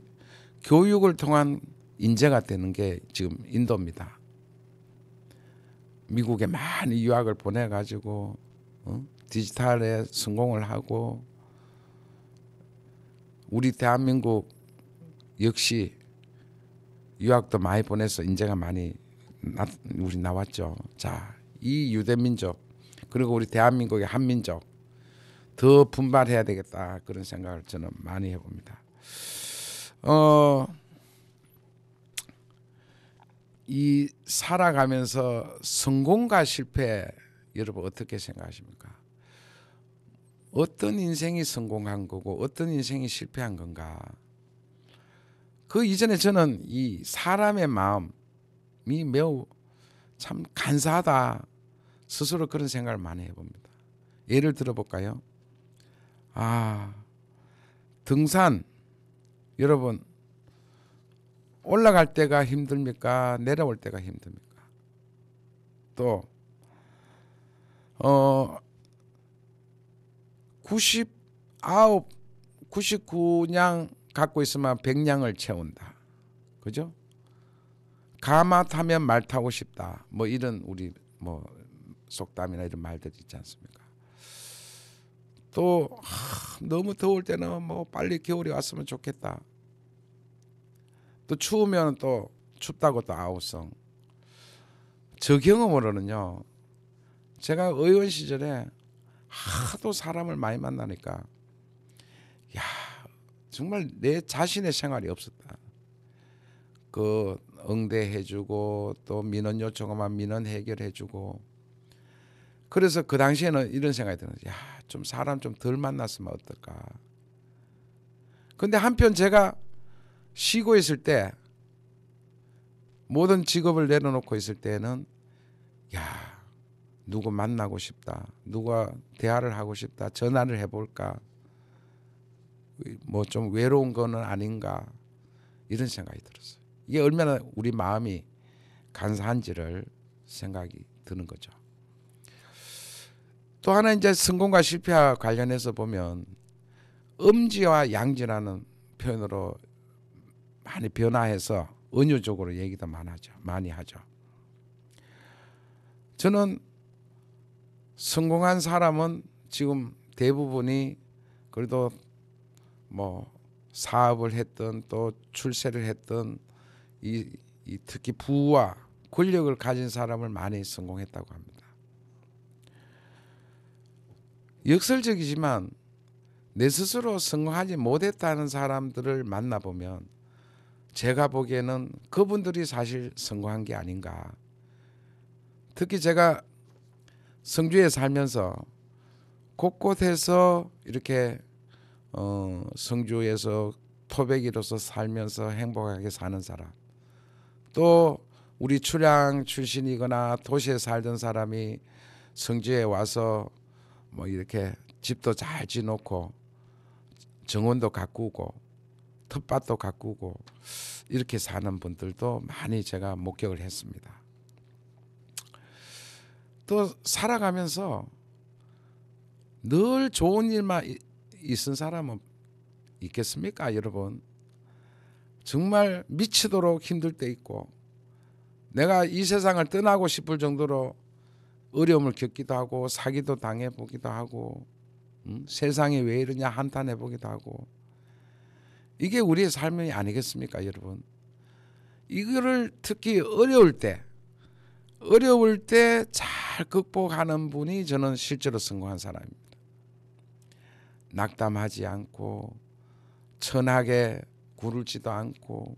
교육을 통한 인재가 되는 게 지금 인도입니다. 미국에 많이 유학을 보내가지고 디지털에 성공을 하고 우리 대한민국 역시 유학도 많이 보내서 인재가 많이 우리 나왔죠. 자, 이 유대민족 그리고 우리 대한민국의 한민족 더 분발해야 되겠다 그런 생각을 저는 많이 해봅니다. 이 살아가면서 성공과 실패 여러분 어떻게 생각하십니까? 어떤 인생이 성공한 거고 어떤 인생이 실패한 건가? 그 이전에 저는 이 사람의 마음이 매우 참 간사하다 스스로 그런 생각을 많이 해봅니다. 예를 들어볼까요? 등산 여러분 올라갈 때가 힘듭니까? 내려올 때가 힘듭니까? 또 99냥 갖고 있으면 100냥을 채운다. 그죠? 가마 타면 말 타고 싶다. 뭐 이런 우리 뭐 속담이나 이런 말들이 있지 않습니까? 또 너무 더울 때는 뭐 빨리 겨울이 왔으면 좋겠다. 또 추우면 또 춥다고 또 아우성. 저 경험으로는요. 제가 의원 시절에 하도 사람을 많이 만나니까 야 정말 내 자신의 생활이 없었다. 그 응대해주고 또 민원 요청하면 민원 해결해주고 그래서 그 당시에는 이런 생각이 드는 거예요. 야, 좀 사람 좀 덜 만났으면 어떨까. 근데 한편 제가 쉬고 있을 때 모든 직업을 내려놓고 있을 때는 야, 누구 만나고 싶다. 누가 대화를 하고 싶다. 전화를 해볼까. 뭐 좀 외로운 거는 아닌가. 이런 생각이 들었어요. 이게 얼마나 우리 마음이 간사한지를 생각이 드는 거죠. 또 하나 이제 성공과 실패와 관련해서 보면 음지와 양지라는 표현으로 많이 변화해서 은유적으로 얘기도 많이 하죠. 저는 성공한 사람은 지금 대부분이 그래도 뭐 사업을 했던 또 출세를 했던 이 특히 부와 권력을 가진 사람을 많이 성공했다고 합니다. 역설적이지만 내 스스로 성공하지 못했다는 사람들을 만나보면 제가 보기에는 그분들이 사실 성공한 게 아닌가. 특히 제가 성주에 살면서 곳곳에서 이렇게 성주에서 토백이로서 살면서 행복하게 사는 사람, 또 우리 출양 출신이거나 도시에 살던 사람이 성주에 와서 뭐 이렇게 집도 잘 지놓고 정원도 가꾸고 텃밭도 가꾸고 이렇게 사는 분들도 많이 제가 목격을 했습니다. 또 살아가면서 늘 좋은 일만 있은 사람은 있겠습니까, 여러분? 정말 미치도록 힘들 때 있고 내가 이 세상을 떠나고 싶을 정도로 어려움을 겪기도 하고 사기도 당해보기도 하고 세상이 왜 이러냐 한탄해보기도 하고 이게 우리의 삶이 아니겠습니까, 여러분? 이거를 특히 어려울 때 잘 극복하는 분이 저는 실제로 성공한 사람입니다. 낙담하지 않고 천하게 구르지도 않고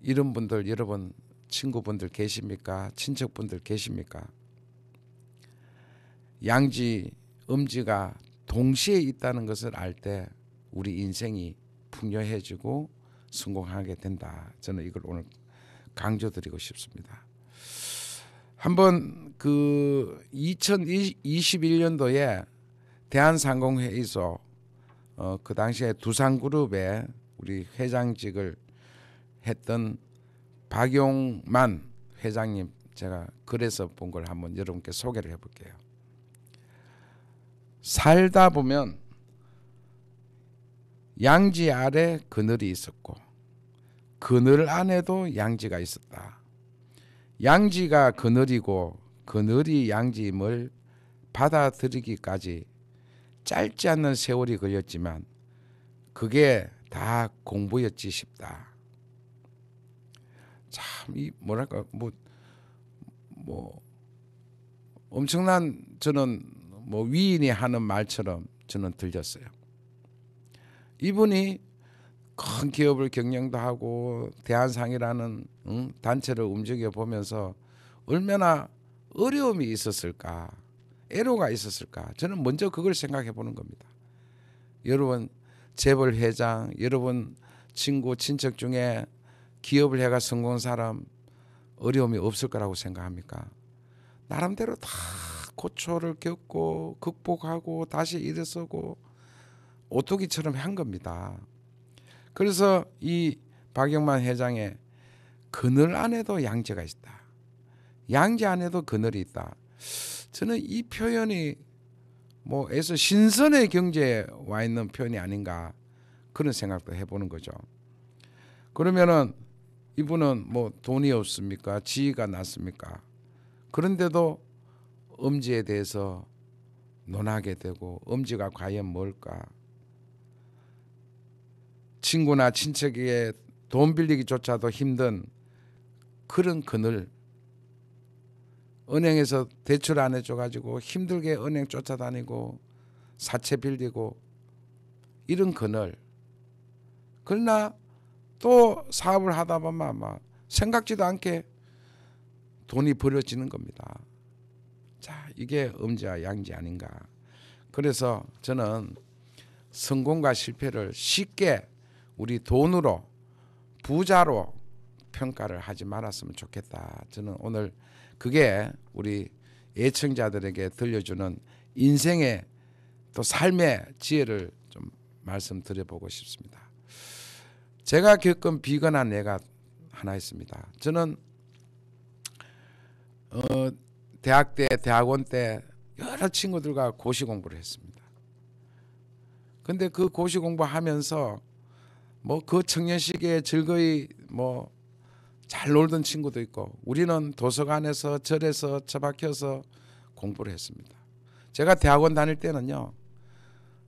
이런 분들 여러분 친구분들 계십니까? 친척분들 계십니까? 양지, 음지가 동시에 있다는 것을 알 때 우리 인생이 풍요해지고 성공하게 된다. 저는 이걸 오늘 강조드리고 싶습니다. 한번 그 2021년도에 대한상공회의소 그 당시에 두산그룹의 우리 회장직을 했던 박용만 회장님 제가 글에서 본 걸 한번 여러분께 소개를 해볼게요. 살다 보면 양지 아래 그늘이 있었고 그늘 안에도 양지가 있었다. 양지가 그늘이고 그늘이 양지임을 받아들이기까지 짧지 않는 세월이 걸렸지만 그게 다 공부였지 싶다. 참 이 뭐랄까 뭐 엄청난 저는 뭐 위인이 하는 말처럼 저는 들렸어요. 이분이 큰 기업을 경영도 하고 대한상이라는 단체를 움직여 보면서 얼마나 어려움이 있었을까, 애로가 있었을까. 저는 먼저 그걸 생각해 보는 겁니다. 여러분 재벌 회장, 여러분 친구 친척 중에 기업을 해가 성공한 사람 어려움이 없을 거라고 생각합니까? 나름대로 다 고초를 겪고 극복하고 다시 일어서고 오토기처럼 한 겁니다. 그래서 이 박영만 회장의 그늘 안에도 양지가 있다. 양지 안에도 그늘이 있다. 저는 이 표현이 뭐에서 신선의 경제에 와 있는 표현이 아닌가 그런 생각도 해보는 거죠. 그러면은 이분은 뭐 돈이 없습니까? 지위가 낮습니까? 그런데도 음지에 대해서 논하게 되고 음지가 과연 뭘까? 친구나 친척에게 돈 빌리기조차도 힘든 그런 그늘, 은행에서 대출 안 해줘가지고 힘들게 은행 쫓아다니고 사채 빌리고 이런 그늘. 그러나 또 사업을 하다 보면 아마 생각지도 않게 돈이 벌어지는 겁니다. 이게 음지와 양지 아닌가. 그래서 저는 성공과 실패를 쉽게 우리 돈으로 부자로 평가를 하지 말았으면 좋겠다. 저는 오늘 그게 우리 애청자들에게 들려주는 인생의 또 삶의 지혜를 좀 말씀드려보고 싶습니다. 제가 겪은 비근한 예가 하나 있습니다. 저는 대학 때, 대학원 때 여러 친구들과 고시 공부를 했습니다. 근데 그 고시 공부하면서 뭐 그 청년 시기에 즐거이 뭐 잘 놀던 친구도 있고, 우리는 도서관에서 절에서 처박혀서 공부를 했습니다. 제가 대학원 다닐 때는요,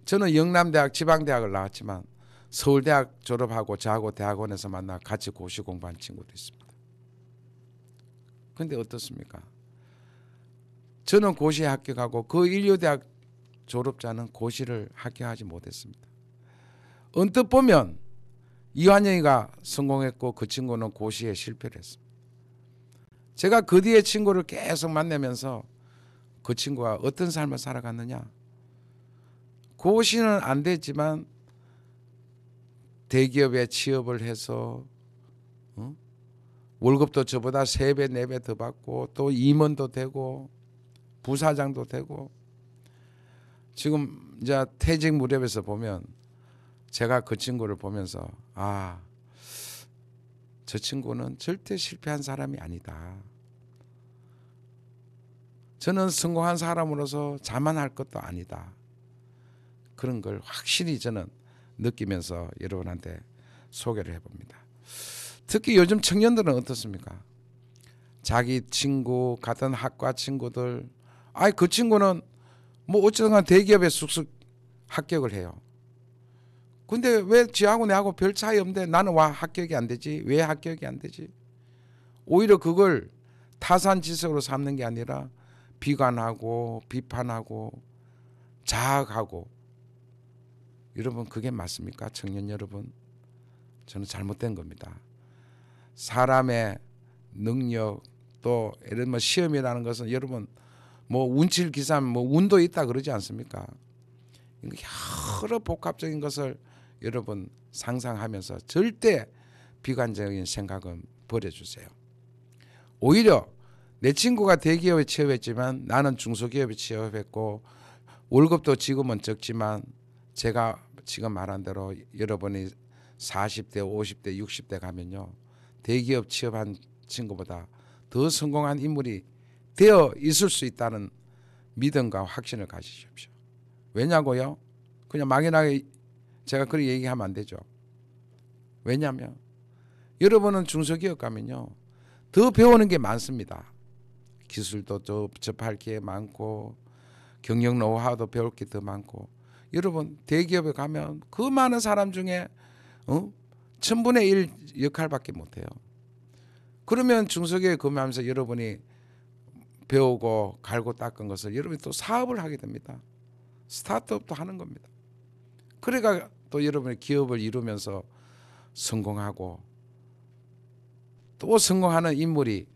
저는 영남대학 지방대학을 나왔지만 서울대학 졸업하고 저하고 대학원에서 만나 같이 고시 공부한 친구도 있습니다. 근데 어떻습니까? 저는 고시에 합격하고 그 인류대학 졸업자는 고시를 합격하지 못했습니다. 언뜻 보면 이완영이가 성공했고 그 친구는 고시에 실패를 했습니다. 제가 그 뒤에 친구를 계속 만나면서 그 친구가 어떤 삶을 살아갔느냐, 고시는 안 됐지만 대기업에 취업을 해서 월급도 저보다 3배 4배 더 받고 또 임원도 되고 부사장도 되고, 지금 이제 퇴직 무렵에서 보면 제가 그 친구를 보면서 저 친구는 절대 실패한 사람이 아니다. 저는 성공한 사람으로서 자만할 것도 아니다. 그런 걸 확실히 저는 느끼면서 여러분한테 소개를 해봅니다. 특히 요즘 청년들은 어떻습니까? 자기 친구, 같은 학과 친구들, 그 친구는 뭐 어쨌든 대기업에 쑥쑥 합격을 해요. 근데 왜 지하고 내하고 별 차이 없는데 나는 와 합격이 안 되지? 왜 합격이 안 되지? 오히려 그걸 타산지석으로 삼는 게 아니라 비관하고 비판하고 자학하고. 여러분, 그게 맞습니까? 청년 여러분, 저는 잘못된 겁니다. 사람의 능력, 또 예를 들면 시험이라는 것은 여러분 뭐 운칠 기삼 뭐 운도 있다 그러지 않습니까? 여러 복합적인 것을 여러분 상상하면서 절대 비관적인 생각은 버려주세요. 오히려 내 친구가 대기업에 취업했지만 나는 중소기업에 취업했고 월급도 지금은 적지만 제가 지금 말한 대로 여러분이 40대, 50대, 60대 가면요, 대기업 취업한 친구보다 더 성공한 인물이 되어 있을 수 있다는 믿음과 확신을 가지십시오. 왜냐고요? 그냥 막연하게 제가 그렇게 얘기하면 안 되죠. 왜냐하면 여러분은 중소기업 가면요, 더 배우는 게 많습니다. 기술도 접할 게 많고 경영 노하우도 배울 게 더 많고. 여러분 대기업에 가면 그 많은 사람 중에 1000분의 1 역할밖에 못해요. 그러면 중소기업에 근무하면서 여러분이 배우고 갈고 닦은 것을 여러분이 또 사업을 하게 됩니다. 스타트업도 하는 겁니다. 그러니까 또 여러분의 기업을 이루면서 성공하고 또 성공하는 인물이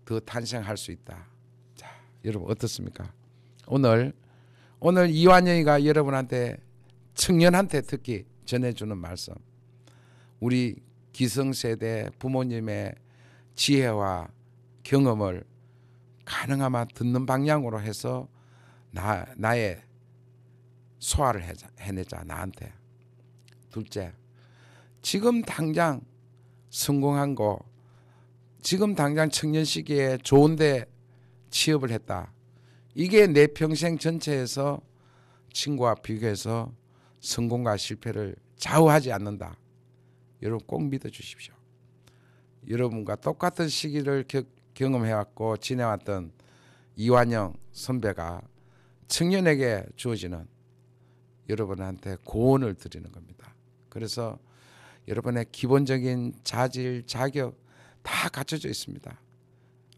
더 탄생할 수 있다. 자, 여러분 어떻습니까? 오늘 이완영이가 여러분한테, 청년한테 특히 전해주는 말씀, 우리 기성세대 부모님의 지혜와 경험을 가능하면 듣는 방향으로 해서 나의 소화를 해내자. 나한테. 둘째, 지금 당장 성공한 거, 지금 당장 청년 시기에 좋은데 취업을 했다. 이게 내 평생 전체에서 친구와 비교해서 성공과 실패를 좌우하지 않는다. 여러분 꼭 믿어주십시오. 여러분과 똑같은 시기를 경험해왔고 지내왔던 이완영 선배가 청년에게 주어지는 여러분한테 고언을 드리는 겁니다. 그래서 여러분의 기본적인 자질, 자격 다 갖춰져 있습니다.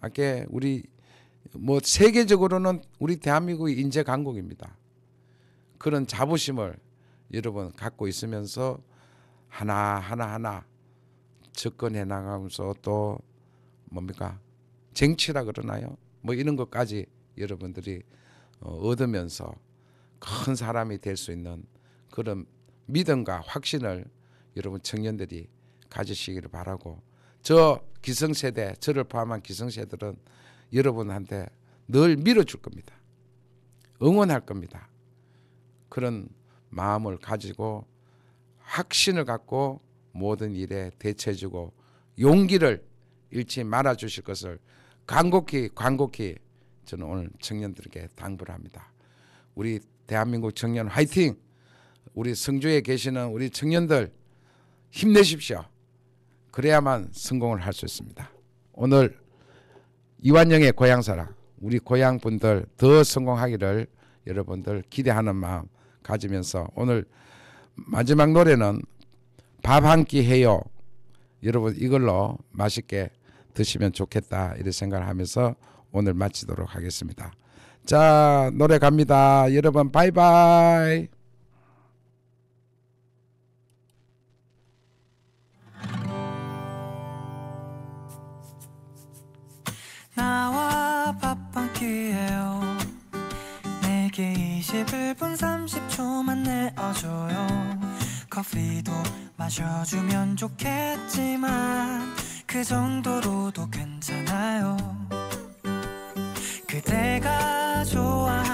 아까 우리 뭐 세계적으로는 우리 대한민국이 인재 강국입니다. 그런 자부심을 여러분 갖고 있으면서 하나 접근해 나가면서 또 뭡니까? 쟁취라 그러나요? 뭐 이런 것까지 여러분들이 얻으면서 큰 사람이 될 수 있는 그런 믿음과 확신을 여러분 청년들이 가지시기를 바라고, 저 기성세대, 저를 포함한 기성세대들은 여러분한테 늘 밀어줄 겁니다. 응원할 겁니다. 그런 마음을 가지고 확신을 갖고 모든 일에 대처해주고 용기를 잃지 말아주실 것을 간곡히 저는 오늘 청년들에게 당부를 합니다. 우리 대한민국 청년 화이팅! 우리 성주에 계시는 우리 청년들 힘내십시오. 그래야만 성공을 할 수 있습니다. 오늘 이완영의 고향사랑, 우리 고향분들 더 성공하기를 여러분들 기대하는 마음 가지면서 오늘 마지막 노래는 밥 한 끼 해요. 여러분 이걸로 맛있게 드시면 좋겠다 이런 생각을 하면서 오늘 마치도록 하겠습니다. 자, 노래 갑니다. 여러분 바이바이. 나와 밥 한 끼 해요. 내게 21분 30초만 내어줘요. 커피도 마셔주면 좋겠지만 그 정도로도 괜찮아요. 그대가 좋아하는